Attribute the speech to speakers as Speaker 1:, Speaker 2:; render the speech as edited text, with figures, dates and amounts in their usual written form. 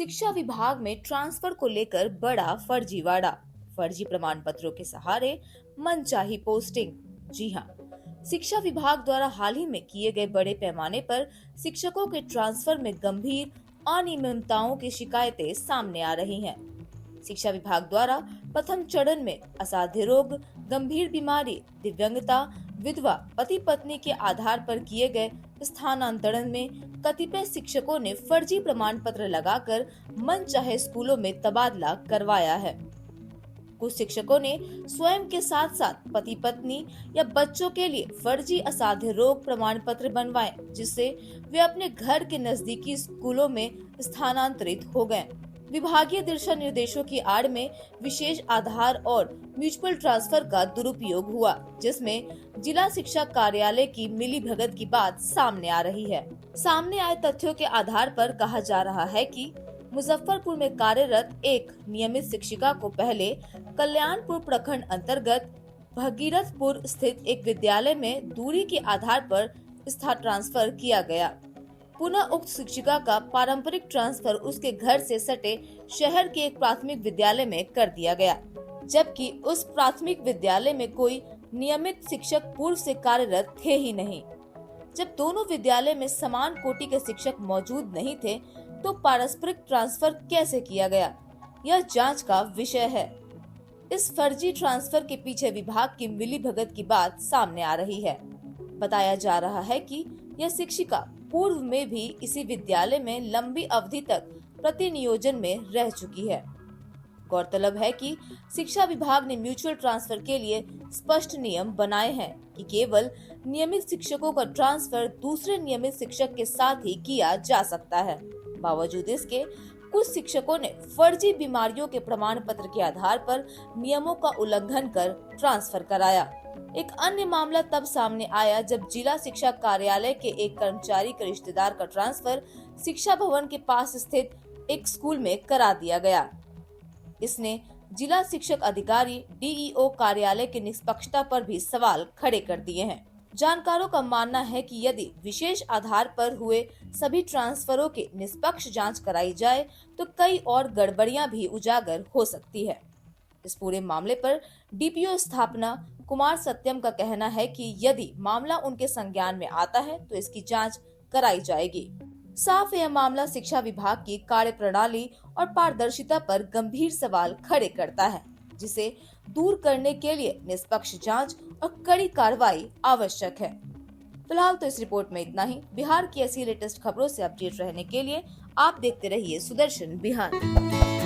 Speaker 1: शिक्षा विभाग में ट्रांसफर को लेकर बड़ा फर्जीवाड़ा। फर्जी प्रमाण पत्रों के सहारे मनचाही पोस्टिंग। जी हाँ, शिक्षा विभाग द्वारा हाल ही में किए गए बड़े पैमाने पर शिक्षकों के ट्रांसफर में गंभीर अनियमितताओं की शिकायतें सामने आ रही हैं। शिक्षा विभाग द्वारा प्रथम चरण में असाध्य रोग, गंभीर बीमारी, दिव्यांगता, विधवा, पति पत्नी के आधार पर किए गए स्थानांतरण में कतिपय शिक्षकों ने फर्जी प्रमाण पत्र लगाकर मनचाहे स्कूलों में तबादला करवाया है। कुछ शिक्षकों ने स्वयं के साथ साथ पति पत्नी या बच्चों के लिए फर्जी असाध्य रोग प्रमाण पत्र बनवाए, जिससे वे अपने घर के नजदीकी स्कूलों में स्थानांतरित हो गए। विभागीय दिशा निर्देशों की आड़ में विशेष आधार और म्यूचुअल ट्रांसफर का दुरुपयोग हुआ, जिसमें जिला शिक्षा कार्यालय की मिलीभगत की बात सामने आ रही है। सामने आए तथ्यों के आधार पर कहा जा रहा है कि मुजफ्फरपुर में कार्यरत एक नियमित शिक्षिका को पहले कल्याणपुर प्रखंड अंतर्गत भगीरथपुर स्थित एक विद्यालय में दूरी के आधार पर स्थान ट्रांसफर किया गया। पुनः उक्त शिक्षिका का पारंपरिक ट्रांसफर उसके घर से सटे शहर के एक प्राथमिक विद्यालय में कर दिया गया, जबकि उस प्राथमिक विद्यालय में कोई नियमित शिक्षक पूर्व से कार्यरत थे ही नहीं। जब दोनों विद्यालय में समान कोटि के शिक्षक मौजूद नहीं थे, तो पारस्परिक ट्रांसफर कैसे किया गया, यह जांच का विषय है। इस फर्जी ट्रांसफर के पीछे विभाग की मिलीभगत की बात सामने आ रही है। बताया जा रहा है कि यह शिक्षिका पूर्व में भी इसी विद्यालय में लंबी अवधि तक प्रतिनियोजन में रह चुकी है। गौरतलब है कि शिक्षा विभाग ने म्यूचुअल ट्रांसफर के लिए स्पष्ट नियम बनाए हैं कि केवल नियमित शिक्षकों का ट्रांसफर दूसरे नियमित शिक्षक के साथ ही किया जा सकता है। बावजूद इसके कुछ शिक्षकों ने फर्जी बीमारियों के प्रमाण पत्र के आधार पर नियमों का उल्लंघन कर ट्रांसफर कराया। एक अन्य मामला तब सामने आया जब जिला शिक्षा कार्यालय के एक कर्मचारी के रिश्तेदार का ट्रांसफर शिक्षा भवन के पास स्थित एक स्कूल में करा दिया गया। इसने जिला शिक्षक अधिकारी डीईओ कार्यालय की निष्पक्षता पर भी सवाल खड़े कर दिए हैं। जानकारों का मानना है कि यदि विशेष आधार पर हुए सभी ट्रांसफरों की निष्पक्ष जांच कराई जाए तो कई और गड़बड़ियां भी उजागर हो सकती है। इस पूरे मामले पर डीपीओ स्थापना कुमार सत्यम का कहना है कि यदि मामला उनके संज्ञान में आता है तो इसकी जांच कराई जाएगी। साफ यह मामला शिक्षा विभाग की कार्यप्रणाली और पारदर्शिता पर गंभीर सवाल खड़े करता है, जिसे दूर करने के लिए निष्पक्ष जांच और कड़ी कार्रवाई आवश्यक है। फिलहाल तो इस रिपोर्ट में इतना ही। बिहार की ऐसी लेटेस्ट खबरों से अपडेट रहने के लिए आप देखते रहिए सुदर्शन बिहार।